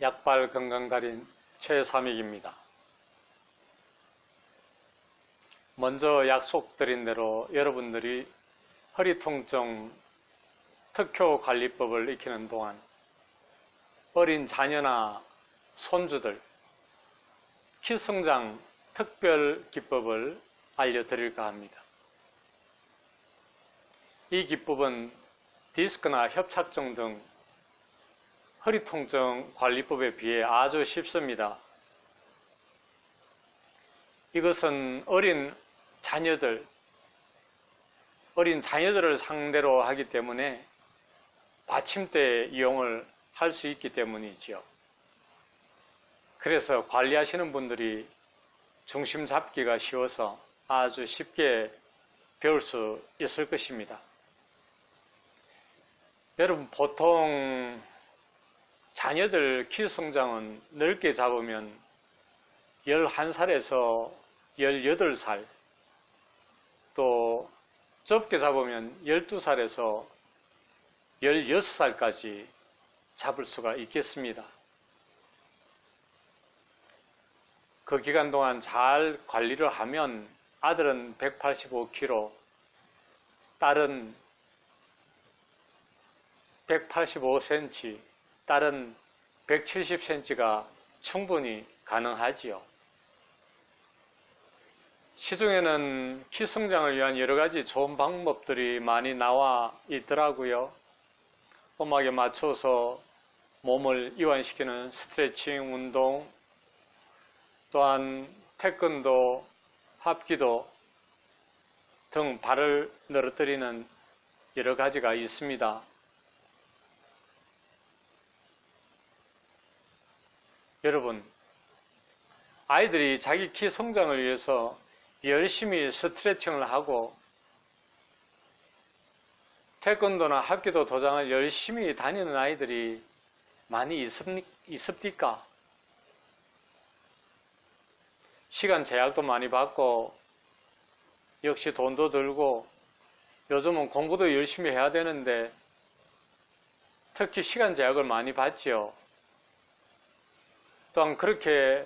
약발 건강달인 최삼익입니다. 먼저 약속드린 대로 여러분들이 허리통증 특효관리법을 익히는 동안 어린 자녀나 손주들 키성장 특별기법을 알려드릴까 합니다. 이 기법은 디스크나 협착증 등 허리통증 관리법에 비해 아주 쉽습니다. 이것은 어린 자녀들을 상대로 하기 때문에 받침대 이용을 할 수 있기 때문이지요. 그래서 관리하시는 분들이 중심 잡기가 쉬워서 아주 쉽게 배울 수 있을 것입니다. 여러분, 보통 자녀들 키 성장은 넓게 잡으면 11살에서 18살, 또 좁게 잡으면 12살에서 16살까지 잡을 수가 있겠습니다. 그 기간 동안 잘 관리를 하면 아들은 185kg, 딸은 185cm, 딸은 170cm가 충분히 가능하지요. 시중에는 키 성장을 위한 여러 가지 좋은 방법들이 많이 나와 있더라고요. 음악에 맞춰서 몸을 이완시키는 스트레칭 운동, 또한 태권도, 합기도 등 발을 늘어뜨리는 여러 가지가 있습니다. 여러분, 아이들이 자기 키 성장을 위해서 열심히 스트레칭을 하고 태권도나 합기도 도장을 열심히 다니는 아이들이 많이 있습니까? 시간 제약도 많이 받고 역시 돈도 들고 요즘은 공부도 열심히 해야 되는데 특히 시간 제약을 많이 받지요. 또한 그렇게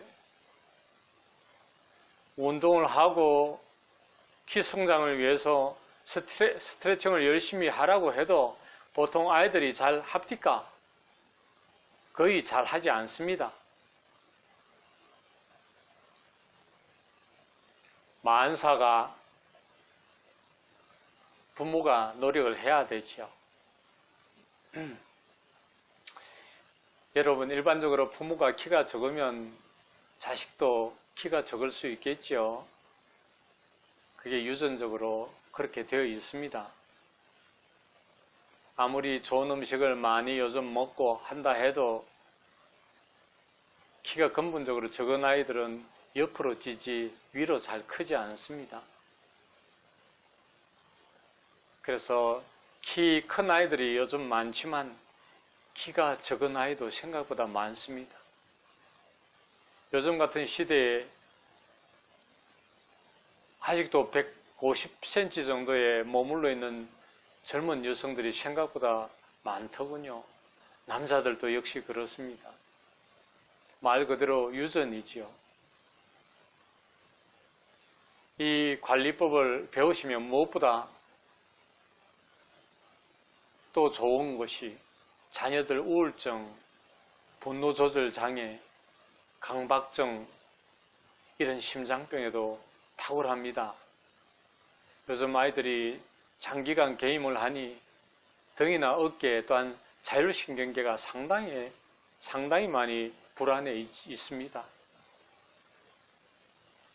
운동을 하고 키 성장을 위해서 스트레칭을 열심히 하라고 해도 보통 아이들이 잘 합니까? 거의 잘 하지 않습니다. 만사가 부모가 노력을 해야 되죠. 여러분, 일반적으로 부모가 키가 적으면 자식도 키가 적을 수 있겠죠. 그게 유전적으로 그렇게 되어 있습니다. 아무리 좋은 음식을 많이 요즘 먹고 한다 해도 키가 근본적으로 적은 아이들은 옆으로 찌지 위로 잘 크지 않습니다. 그래서 키 큰 아이들이 요즘 많지만 키가 적은 아이도 생각보다 많습니다. 요즘 같은 시대에 아직도 150cm 정도에 머물러 있는 젊은 여성들이 생각보다 많더군요. 남자들도 역시 그렇습니다. 말 그대로 유전이지요. 이 관리법을 배우시면 무엇보다 또 좋은 것이 자녀들 우울증, 분노 조절 장애, 강박증 이런 심장병에도 탁월합니다. 요즘 아이들이 장기간 게임을 하니 등이나 어깨 또한 자율신경계가 상당히 많이 불안해 있습니다.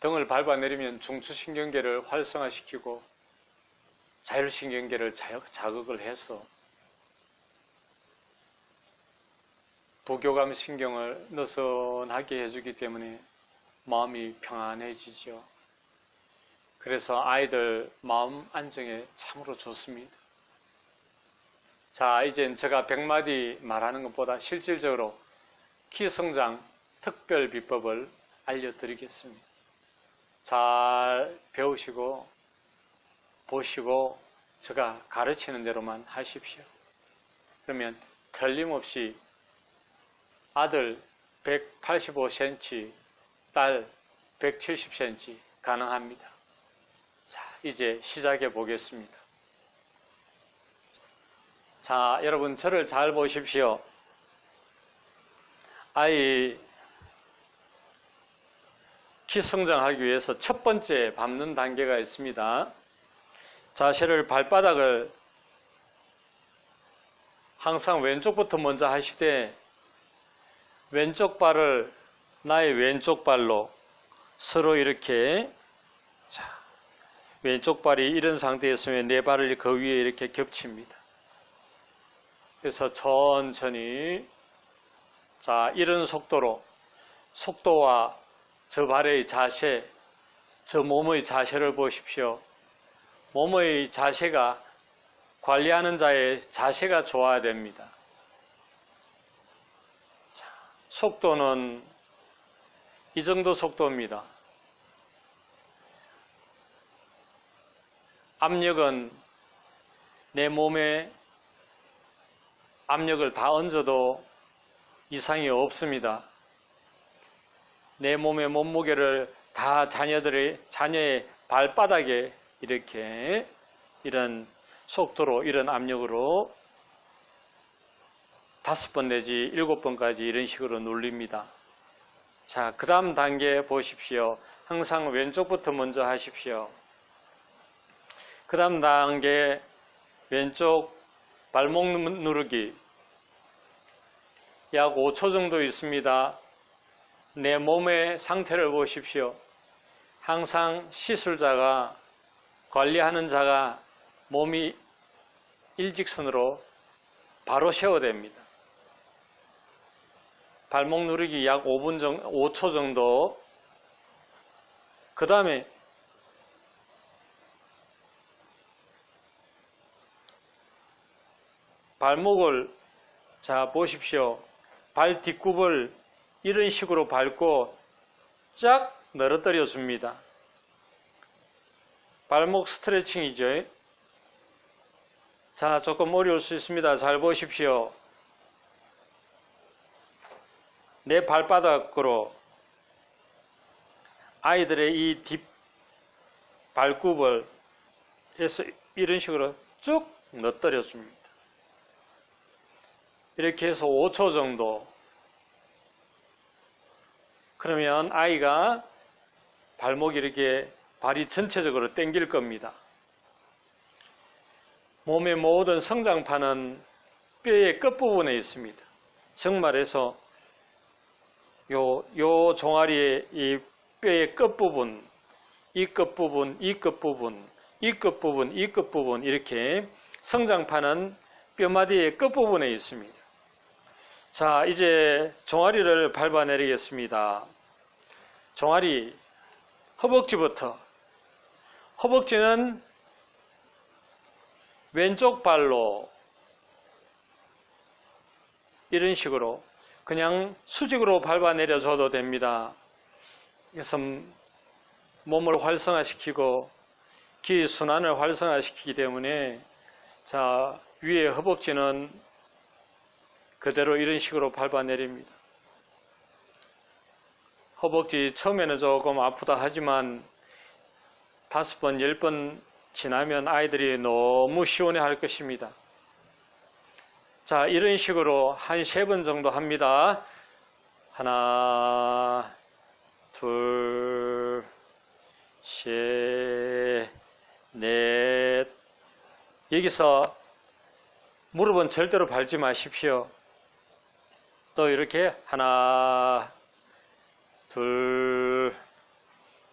등을 밟아내리면 중추신경계를 활성화시키고 자율신경계를 자극을 해서 부교감 신경을 느슨하게 해주기 때문에 마음이 평안해지죠. 그래서 아이들 마음 안정에 참으로 좋습니다. 자, 이젠 제가 100마디 말하는 것보다 실질적으로 키 성장 특별 비법을 알려드리겠습니다. 잘 배우시고 보시고 제가 가르치는 대로만 하십시오. 그러면 틀림없이 아들 185cm, 딸 170cm 가능합니다. 자, 이제 시작해 보겠습니다. 자, 여러분 저를 잘 보십시오. 아이 키 성장하기 위해서 첫 번째 밟는 단계가 있습니다. 자세를 발바닥을 항상 왼쪽부터 먼저 하시되 왼쪽 발을 나의 왼쪽 발로 서로 이렇게 왼쪽 발이 이런 상태였으면 내 발을 그 위에 이렇게 겹칩니다. 그래서 천천히 이런 속도와 저 발의 자세, 저 몸의 자세를 보십시오. 몸의 자세가 관리하는 자의 자세가 좋아야 됩니다. 속도는 이 정도 속도입니다. 압력은 내 몸에 압력을 다 얹어도 이상이 없습니다. 내 몸의 몸무게를 다 자녀의 발바닥에 이렇게 이런 속도로 이런 압력으로 5번 내지 7번까지 이런 식으로 눌립니다. 자, 그 다음 단계 보십시오. 항상 왼쪽부터 먼저 하십시오. 그 다음 단계 왼쪽 발목 누르기 약 5초 정도 있습니다. 내 몸의 상태를 보십시오. 항상 시술자가 관리하는 자가 몸이 일직선으로 바로 세워야 됩니다. 발목 누르기 약 5초 정도. 그 다음에 발목을 보십시오. 발 뒷굽을 이런 식으로 밟고 쫙 늘어뜨려 줍니다. 발목 스트레칭이죠. 자, 조금 어려울 수 있습니다. 잘 보십시오. 내 발바닥으로 아이들의 이 뒷 발굽을 해서 이런 식으로 쭉 늘어뜨려 줍니다. 이렇게 해서 5초 정도. 그러면 아이가 발목이 이렇게 발이 전체적으로 당길 겁니다. 몸의 모든 성장판은 뼈의 끝부분에 있습니다. 정말해서 요 종아리의 이 뼈의 끝부분, 이 끝부분, 이 끝부분, 이 끝부분, 이 끝부분 이렇게 성장판은 뼈마디의 끝부분에 있습니다. 자, 이제 종아리를 밟아내리겠습니다. 종아리, 허벅지부터. 허벅지는 왼쪽 발로 이런 식으로 그냥 수직으로 밟아내려줘도 됩니다. 그래서 몸을 활성화시키고 기순환을 활성화시키기 때문에 위에 허벅지는 그대로 이런 식으로 밟아내립니다. 허벅지 처음에는 조금 아프다 하지만 5번, 10번 지나면 아이들이 너무 시원해 할 것입니다. 자, 이런 식으로 한 3번 정도 합니다. 하나, 둘, 셋, 넷. 여기서 무릎은 절대로 밟지 마십시오. 또 이렇게 하나, 둘,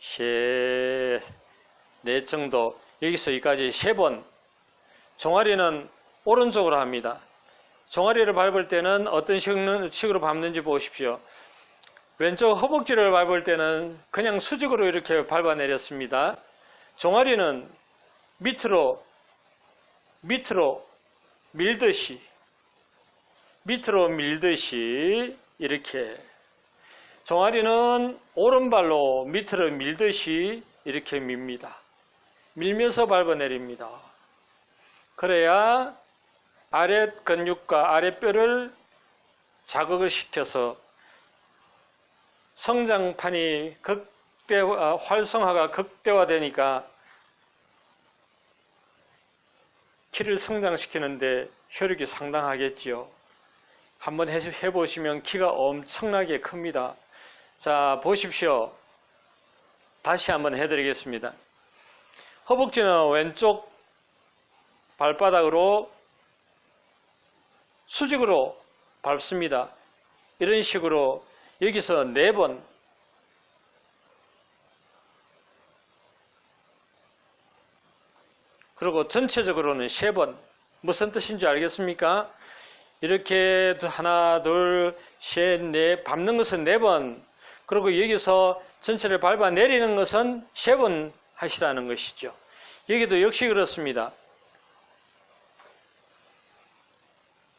셋, 넷 정도. 여기서 여기까지 3번. 종아리는 오른쪽으로 합니다. 종아리를 밟을 때는 어떤 식으로 밟는지 보십시오. 왼쪽 허벅지를 밟을 때는 그냥 수직으로 이렇게 밟아내렸습니다. 종아리는 밑으로 밀듯이 이렇게. 종아리는 오른발로 밑으로 밀듯이 이렇게 밉니다. 밀면서 밟아내립니다. 그래야 아랫 근육과 아랫뼈를 자극을 시켜서 성장판이 활성화가 극대화되니까 키를 성장시키는데 효력이 상당하겠지요. 한번 해보시면 키가 엄청나게 큽니다. 자, 보십시오. 다시 한번 해드리겠습니다. 허벅지는 왼쪽 발바닥으로 수직으로 밟습니다. 이런 식으로 여기서 4번, 그리고 전체적으로는 3번. 무슨 뜻인지 알겠습니까? 이렇게 하나, 둘, 셋, 넷 밟는 것은 4번, 그리고 여기서 전체를 밟아 내리는 것은 3번 하시라는 것이죠. 여기도 역시 그렇습니다.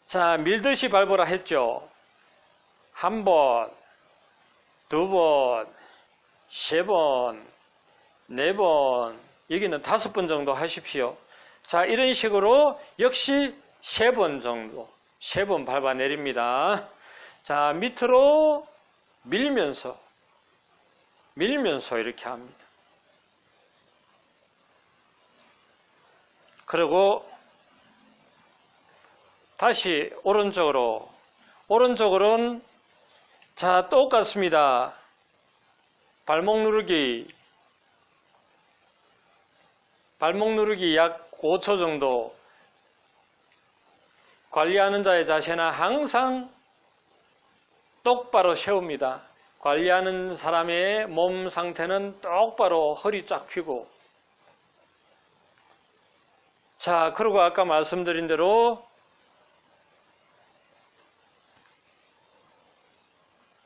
자, 밀듯이 밟으라 했죠. 1번, 2번, 3번, 4번, 여기는 5번 정도 하십시오. 자, 이런 식으로 역시 3번 정도, 3번 밟아 내립니다. 자, 밑으로 밀면서 이렇게 합니다. 그리고 다시 오른쪽으로는 자, 똑같습니다. 발목 누르기 약 5초 정도. 관리하는 자의 자세는 항상 똑바로 세웁니다. 관리하는 사람의 몸 상태는 똑바로 허리 쫙 펴고. 자, 그리고 아까 말씀드린 대로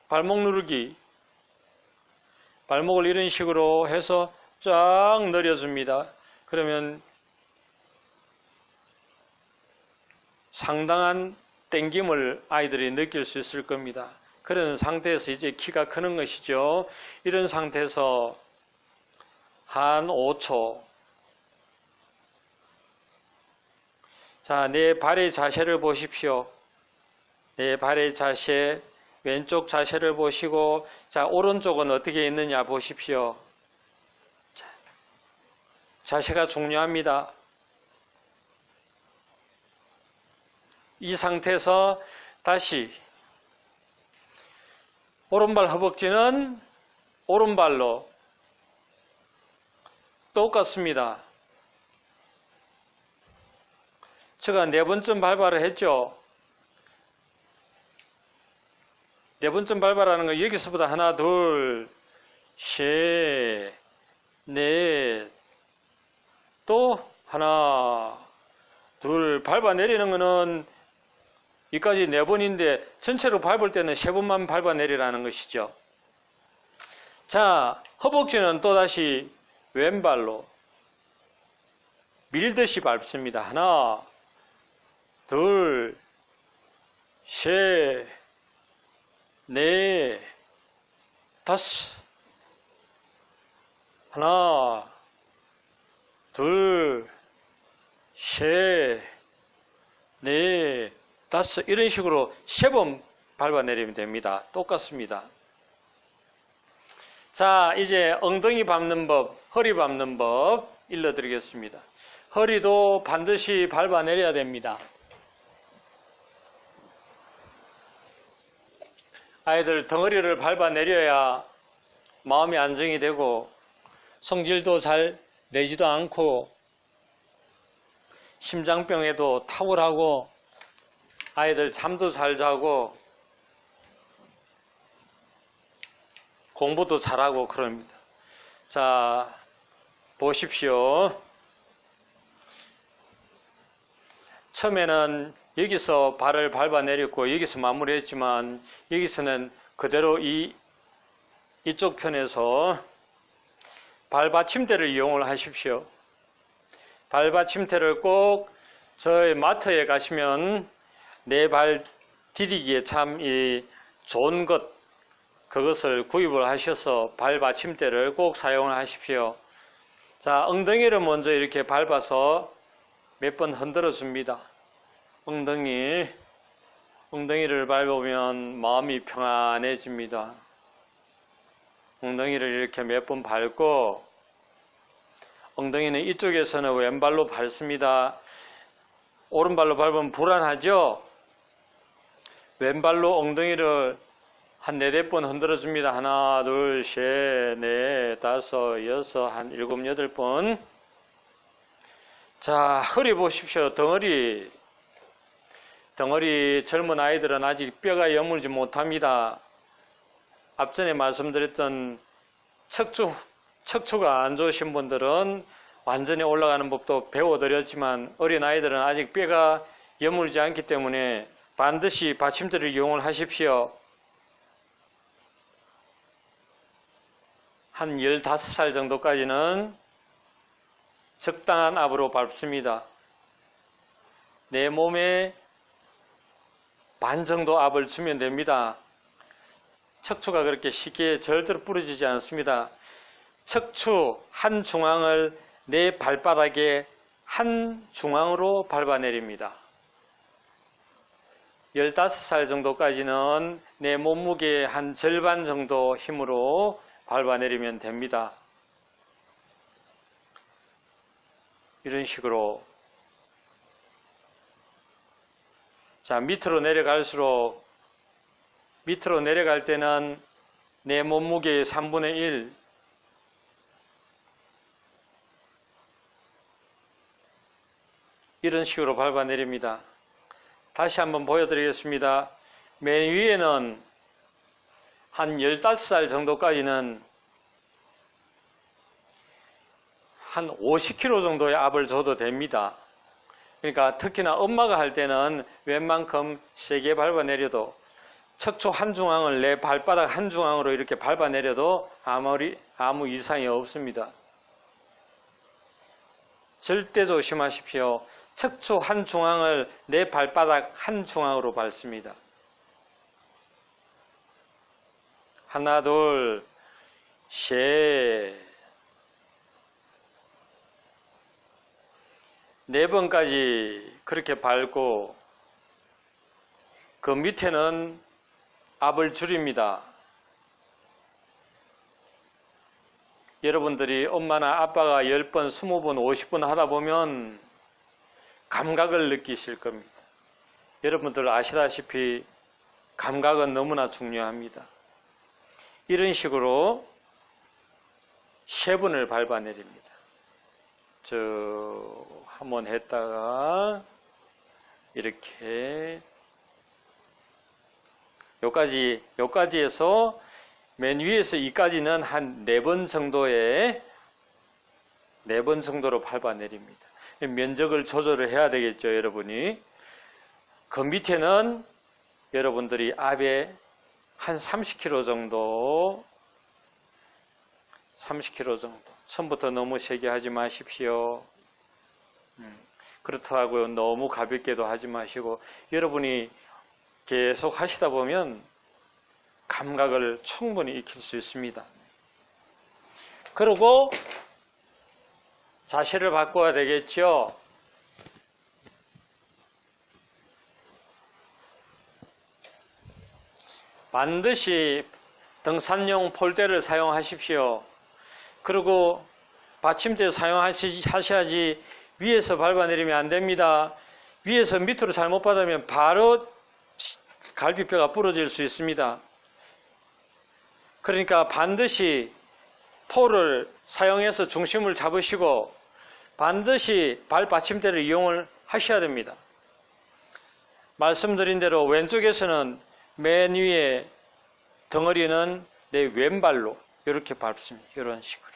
발목 누르기, 발목을 이런 식으로 해서 쫙 늘려줍니다. 그러면 상당한 땡김을 아이들이 느낄 수 있을 겁니다. 그런 상태에서 이제 키가 크는 것이죠. 이런 상태에서 한 5초. 자, 내 발의 자세를 보십시오. 내 발의 자세, 왼쪽 자세를 보시고, 자, 오른쪽은 어떻게 있느냐 보십시오. 자, 자세가 중요합니다. 이 상태에서 다시 오른발 허벅지는 오른발로 똑같습니다. 제가 4번쯤 밟아를 했죠. 4번쯤 밟아라는 건 여기서부터 하나, 둘, 셋, 넷, 또 하나, 둘 밟아 내리는 거는 여기까지 4번인데 전체로 밟을 때는 3번만 밟아 내리라는 것이죠. 자, 허벅지는 또다시 왼발로 밀듯이 밟습니다. 하나, 둘, 셋, 넷, 5. 하나, 둘, 셋, 넷, 5. 이런 식으로 3번 밟아 내리면 됩니다. 똑같습니다. 자, 이제 엉덩이 밟는 법, 허리 밟는 법 일러드리겠습니다. 허리도 반드시 밟아 내려야 됩니다. 아이들 덩어리를 밟아 내려야 마음이 안정이 되고 성질도 잘 내지도 않고 심장병에도 탁월하고 아이들 잠도 잘 자고 공부도 잘하고 그럽니다. 자, 보십시오. 처음에는 여기서 발을 밟아 내렸고 여기서 마무리했지만 여기서는 그대로 이쪽 편에서 발받침대를 이용을 하십시오. 발받침대를 꼭 저희 마트에 가시면 내 발 디디기에 참 좋은 그것을 구입을 하셔서 발받침대를 꼭 사용을 하십시오. 자, 엉덩이를 먼저 이렇게 밟아서 몇 번 흔들어 줍니다. 엉덩이를 밟으면 마음이 평안해집니다. 엉덩이를 이렇게 몇 번 밟고 엉덩이는 이쪽에서는 왼발로 밟습니다. 오른발로 밟으면 불안하죠? 왼발로 엉덩이를 한 4-5번 흔들어 줍니다. 하나, 둘, 셋, 넷, 다섯, 여섯, 한 7, 8번. 자, 허리 보십시오. 덩어리 젊은 아이들은 아직 뼈가 여물지 못합니다. 앞전에 말씀드렸던 척추가 안 좋으신 분들은 완전히 올라가는 법도 배워드렸지만 어린 아이들은 아직 뼈가 여물지 않기 때문에 반드시 받침대를 이용을 하십시오. 한 15살 정도까지는 적당한 압으로 밟습니다. 내 몸에 반 정도 압을 주면 됩니다. 척추가 그렇게 쉽게 절대로 부러지지 않습니다. 척추 한 중앙을 내 발바닥에 한 중앙으로 밟아내립니다. 15살 정도까지는 내 몸무게의 한 절반 정도 힘으로 밟아내리면 됩니다. 이런 식으로 자, 밑으로 내려갈 때는 내 몸무게의 3분의 1 이런 식으로 밟아내립니다. 다시 한번 보여드리겠습니다. 맨 위에는 한 15살 정도까지는 한 50kg 정도의 압을 줘도 됩니다. 그러니까 특히나 엄마가 할 때는 웬만큼 세게 밟아내려도 척추 한 중앙을 내 발바닥 한 중앙으로 이렇게 밟아내려도 아무 이상이 없습니다. 절대 조심하십시오. 척추 한 중앙을 내 발바닥 한 중앙으로 밟습니다. 하나, 둘, 셋, 4번까지 그렇게 밟고 그 밑에는 압을 줄입니다. 여러분들이 엄마나 아빠가 10번, 20번, 50번 하다 보면 감각을 느끼실 겁니다. 여러분들 아시다시피 감각은 너무나 중요합니다. 이런 식으로 3번을 밟아내립니다. 한번 했다가 이렇게 여기까지 해서 맨 위에서 이까지는 한 4번 정도로 밟아내립니다. 면적을 조절을 해야 되겠죠, 여러분이. 그 밑에는 여러분들이 압에 한 30kg 정도 처음부터 너무 세게 하지 마십시오. 그렇다고 너무 가볍게도 하지 마시고 여러분이 계속 하시다 보면 감각을 충분히 익힐 수 있습니다. 그리고 자세를 바꿔야 되겠죠. 반드시 등산용 폴대를 사용하십시오. 그리고 받침대 사용하셔야지 위에서 밟아내리면 안 됩니다. 위에서 밑으로 잘못 받으면 바로 갈비뼈가 부러질 수 있습니다. 그러니까 반드시 폴을 사용해서 중심을 잡으시고 반드시 발 받침대를 이용을 하셔야 됩니다. 말씀드린 대로 왼쪽에서는 맨 위에 덩어리는 내 왼발로 이렇게 밟습니다. 이런 식으로.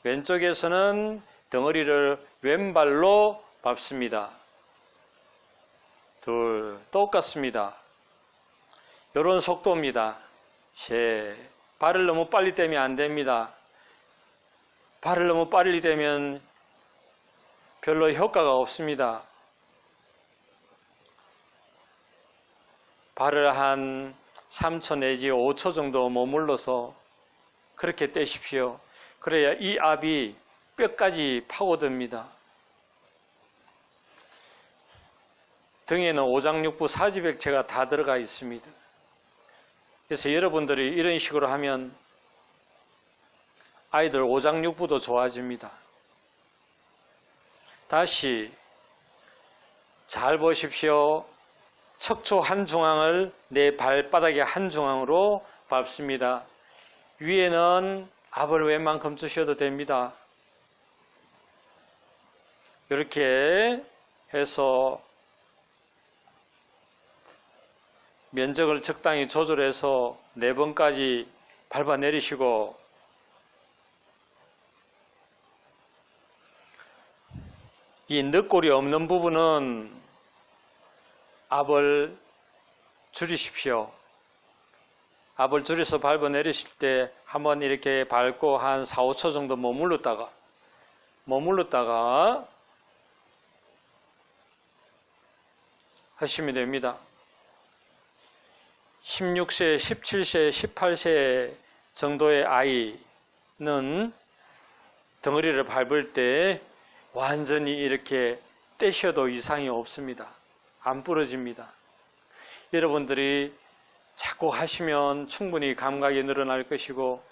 왼쪽에서는 덩어리를 왼발로 밟습니다. 둘, 똑같습니다. 이런 속도입니다. 셋, 발을 너무 빨리 떼면 안 됩니다. 발을 너무 빨리 떼면 별로 효과가 없습니다. 발을 한 3초 내지 5초 정도 머물러서 그렇게 떼십시오. 그래야 이 압이 뼈까지 파고듭니다. 등에는 오장육부 사지백체가 다 들어가 있습니다. 그래서 여러분들이 이런 식으로 하면 아이들 오장육부도 좋아집니다. 다시 잘 보십시오. 척추 한 중앙을 내 발바닥의 한 중앙으로 밟습니다. 위에는 압을 웬만큼 주셔도 됩니다. 이렇게 해서 면적을 적당히 조절해서 4번까지 밟아 내리시고, 이 늑골이 없는 부분은 압을 줄이십시오. 압을 줄여서 밟아 내리실 때 한번 이렇게 밟고 한 4, 5초 정도 머물렀다가 하시면 됩니다. 16세, 17세, 18세 정도의 아이는 덩어리를 밟을 때 완전히 이렇게 떼셔도 이상이 없습니다. 안 부러집니다. 여러분들이 자꾸 하시면 충분히 감각이 늘어날 것이고,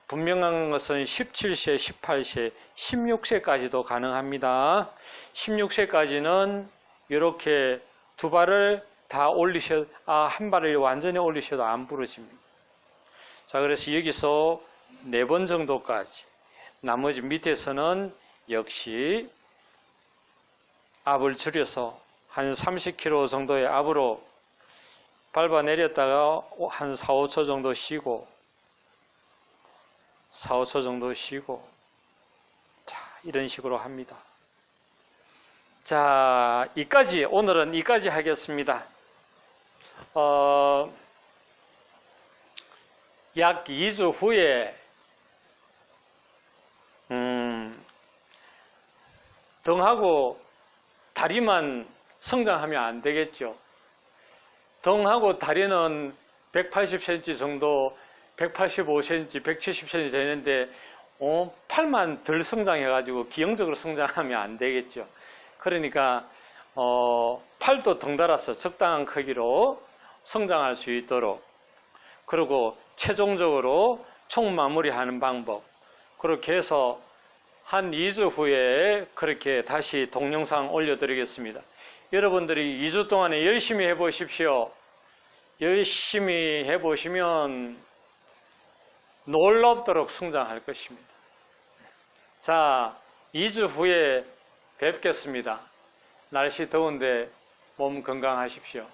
분명한 것은 17세, 18세, 16세까지도 가능합니다. 16세까지는 이렇게 두 발을 다 한 발을 완전히 올리셔도 안 부러집니다. 자, 그래서 여기서 4번 정도까지, 나머지 밑에서는 역시 압을 줄여서 한 30kg 정도의 압으로 밟아 내렸다가 한 4, 5초 정도 쉬고, 자, 이런 식으로 합니다. 자, 오늘은 이까지 하겠습니다. 약 2주 후에 등하고 다리만 성장하면 안 되겠죠. 등하고 다리는 180cm 정도, 185cm, 170cm 되는데 팔만 덜 성장해가지고 기형적으로 성장하면 안 되겠죠. 그러니까 팔도 덩달아서 적당한 크기로 성장할 수 있도록, 그리고 최종적으로 총마무리하는 방법, 그렇게 해서 한 2주 후에 그렇게 다시 동영상 올려드리겠습니다. 여러분들이 2주 동안에 열심히 해보십시오. 열심히 해보시면 놀랍도록 성장할 것입니다. 자, 2주 후에 뵙겠습니다. 날씨 더운데 몸 건강하십시오.